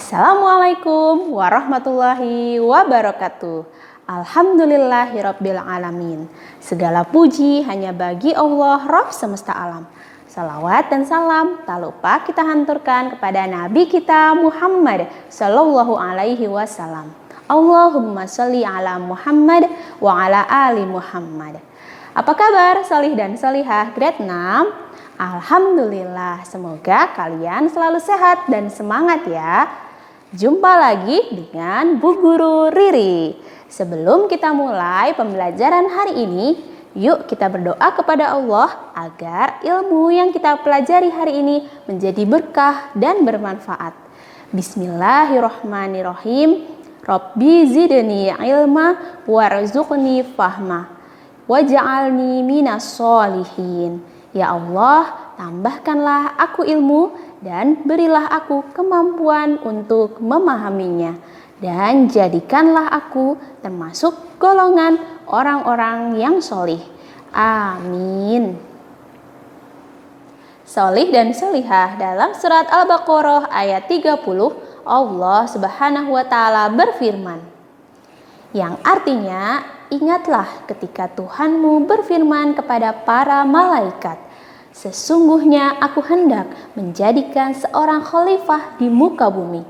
Assalamualaikum warahmatullahi wabarakatuh. Alhamdulillahirabbil alamin. Segala puji hanya bagi Allah Rabb semesta alam. Salawat dan salam tak lupa kita hanturkan kepada Nabi kita Muhammad sallallahu alaihi wasallam. Allahumma sholli ala Muhammad wa ala ali Muhammad. Apa kabar solih dan solihah grade 6? Alhamdulillah, semoga kalian selalu sehat dan semangat ya. Jumpa lagi dengan Bu Guru Riri. Sebelum kita mulai pembelajaran hari ini, yuk kita berdoa kepada Allah agar ilmu yang kita pelajari hari ini menjadi berkah dan bermanfaat. Bismillahirrahmanirrahim. Rabbi zidni ilma warzuqni fahma waj'alni minas sholihin. Ya Allah, tambahkanlah aku ilmu dan berilah aku kemampuan untuk memahaminya. Dan jadikanlah aku termasuk golongan orang-orang yang solih. Amin. Solih dan solihah dalam surat Al-Baqarah ayat 30, Allah Subhanahu wa Ta'ala berfirman, yang artinya, ingatlah ketika Tuhanmu berfirman kepada para malaikat, sesungguhnya aku hendak menjadikan seorang khalifah di muka bumi.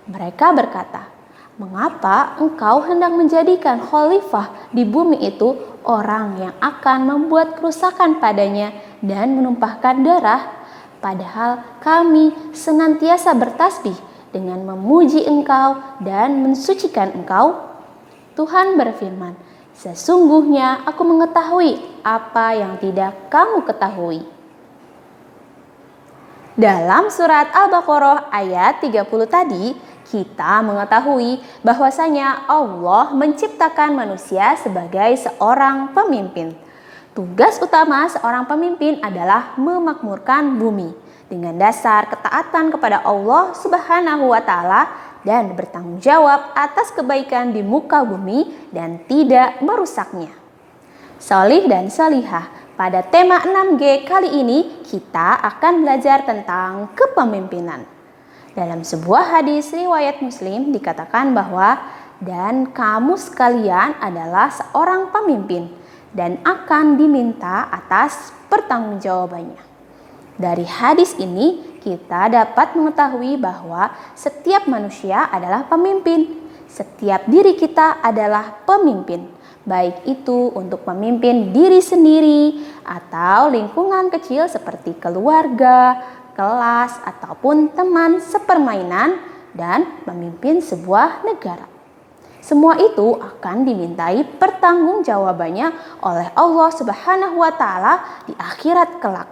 Mereka berkata, mengapa engkau hendak menjadikan khalifah di bumi itu orang yang akan membuat kerusakan padanya dan menumpahkan darah? Padahal kami senantiasa bertasbih dengan memuji engkau dan mensucikan engkau. Tuhan berfirman, sesungguhnya aku mengetahui apa yang tidak kamu ketahui. Dalam surat Al-Baqarah ayat 30 tadi, kita mengetahui bahwasanya Allah menciptakan manusia sebagai seorang pemimpin. Tugas utama seorang pemimpin adalah memakmurkan bumi dengan dasar ketaatan kepada Allah Subhanahu wa Ta'ala dan bertanggung jawab atas kebaikan di muka bumi dan tidak merusaknya. Solih dan solihah, pada tema 6G kali ini kita akan belajar tentang kepemimpinan. Dalam sebuah hadis riwayat Muslim dikatakan bahwa dan kamu sekalian adalah seorang pemimpin dan akan diminta atas pertanggungjawabannya. Dari hadis ini kita dapat mengetahui bahwa setiap manusia adalah pemimpin. Setiap diri kita adalah pemimpin, baik itu untuk memimpin diri sendiri atau lingkungan kecil seperti keluarga, kelas, ataupun teman sepermainan, dan memimpin sebuah negara. Semua itu akan dimintai pertanggungjawabannya oleh Allah Subhanahu wa Ta'ala di akhirat kelak.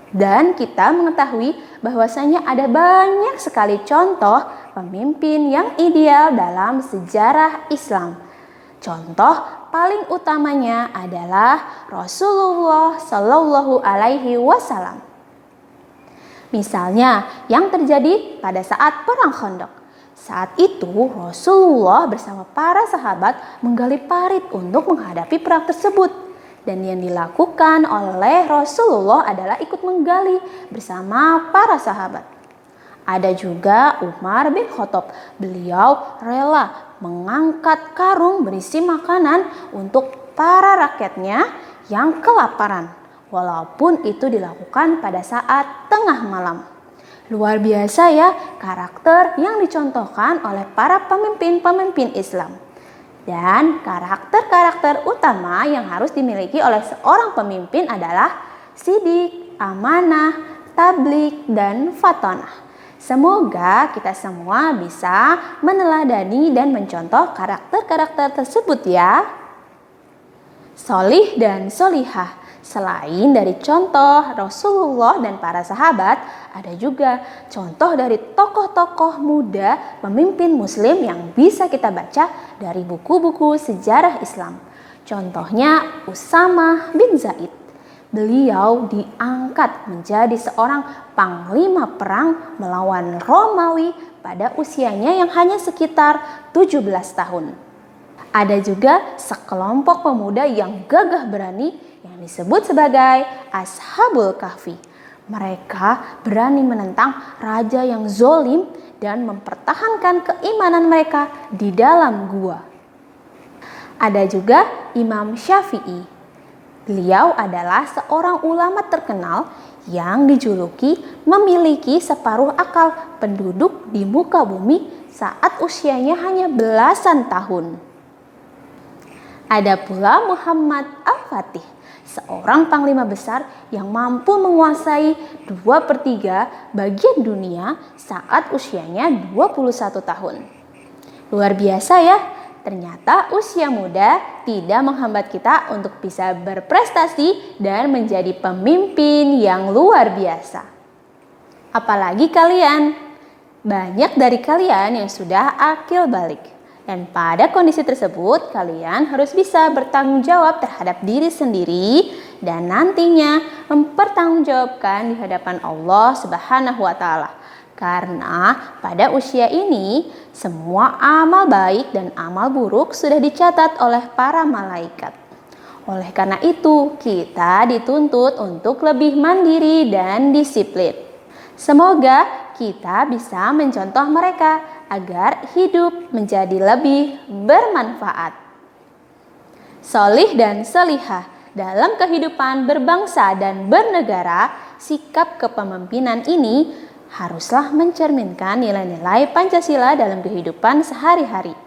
Dan kita mengetahui bahwasanya ada banyak sekali contoh pemimpin yang ideal dalam sejarah Islam. Contoh paling utamanya adalah Rasulullah Shallallahu Alaihi Wasallam. Misalnya yang terjadi pada saat Perang Khandaq. Saat itu Rasulullah bersama para sahabat menggali parit untuk menghadapi perang tersebut. Dan yang dilakukan oleh Rasulullah adalah ikut menggali bersama para sahabat. Ada juga Umar bin Khattab. Beliau rela mengangkat karung berisi makanan untuk para rakyatnya yang kelaparan, walaupun itu dilakukan pada saat tengah malam. Luar biasa ya karakter yang dicontohkan oleh para pemimpin-pemimpin Islam. Dan karakter-karakter utama yang harus dimiliki oleh seorang pemimpin adalah sidik, amanah, tablik, dan fatonah. Semoga kita semua bisa meneladani dan mencontoh karakter-karakter tersebut ya. Solih dan solihah. Selain dari contoh Rasulullah dan para sahabat, ada juga contoh dari tokoh-tokoh muda pemimpin muslim yang bisa kita baca dari buku-buku sejarah Islam. Contohnya Usamah bin Zaid. Beliau diangkat menjadi seorang panglima perang melawan Romawi pada usianya yang hanya sekitar 17 tahun. Ada juga sekelompok pemuda yang gagah berani yang disebut sebagai Ashabul Kahfi. Mereka berani menentang raja yang zolim dan mempertahankan keimanan mereka di dalam gua. Ada juga Imam Syafi'i. Beliau adalah seorang ulama terkenal yang dijuluki memiliki separuh akal penduduk di muka bumi saat usianya hanya belasan tahun. Ada pula Muhammad Al-Fatih, seorang panglima besar yang mampu menguasai 2/3 bagian dunia saat usianya 21 tahun. Luar biasa ya, ternyata usia muda tidak menghambat kita untuk bisa berprestasi dan menjadi pemimpin yang luar biasa. Apalagi kalian, banyak dari kalian yang sudah akil balik. Dan pada kondisi tersebut, kalian harus bisa bertanggung jawab terhadap diri sendiri dan nantinya mempertanggungjawabkan di hadapan Allah Subhanahu wa Ta'ala. Karena pada usia ini, semua amal baik dan amal buruk sudah dicatat oleh para malaikat. Oleh karena itu, kita dituntut untuk lebih mandiri dan disiplin. Semoga kita bisa mencontoh mereka agar hidup menjadi lebih bermanfaat. Solih dan solihah dalam kehidupan berbangsa dan bernegara, sikap kepemimpinan ini haruslah mencerminkan nilai-nilai Pancasila dalam kehidupan sehari-hari.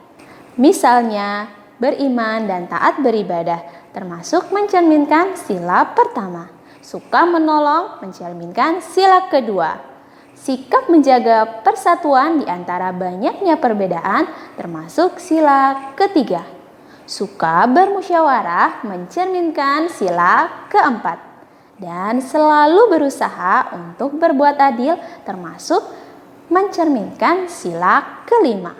Misalnya, beriman dan taat beribadah, termasuk mencerminkan sila pertama. Suka menolong mencerminkan sila kedua. Sikap menjaga persatuan di antara banyaknya perbedaan termasuk sila ketiga. Suka bermusyawarah mencerminkan sila keempat. Dan selalu berusaha untuk berbuat adil termasuk mencerminkan sila kelima.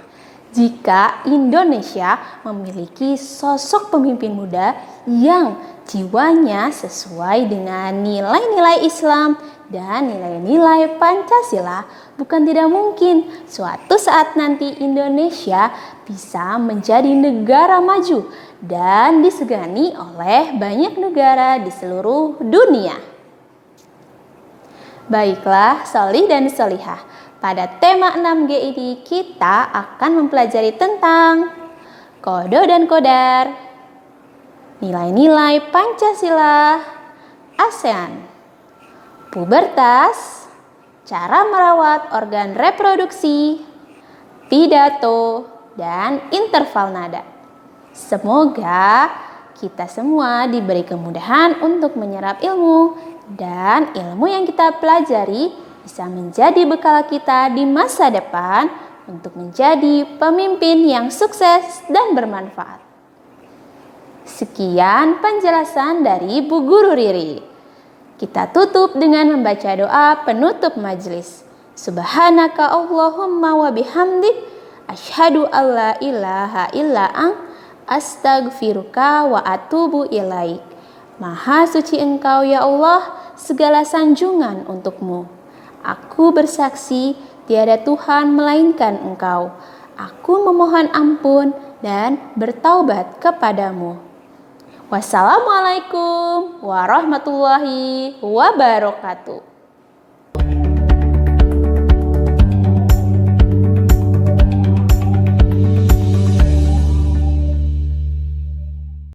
Jika Indonesia memiliki sosok pemimpin muda yang jiwanya sesuai dengan nilai-nilai Islam dan nilai-nilai Pancasila, bukan tidak mungkin suatu saat nanti Indonesia bisa menjadi negara maju dan disegani oleh banyak negara di seluruh dunia. Baiklah, solih dan solihah. Pada tema 6G ini kita akan mempelajari tentang kodo dan kodar, nilai-nilai Pancasila, ASEAN, pubertas, cara merawat organ reproduksi, pidato, dan interval nada. Semoga kita semua diberi kemudahan untuk menyerap ilmu dan ilmu yang kita pelajari bisa menjadi bekal kita di masa depan untuk menjadi pemimpin yang sukses dan bermanfaat. Sekian penjelasan dari Bu Guru Riri. Kita tutup dengan membaca doa penutup majelis. Subhanaka Allahumma wa bihamdik, asyhadu alla ilaha illa ant, astaghfiruka wa atubu ilaik. Maha suci Engkau ya Allah, segala sanjungan untukmu. Aku bersaksi tiada Tuhan melainkan Engkau. Aku memohon ampun dan bertaubat kepadamu. Wassalamualaikum warahmatullahi wabarakatuh.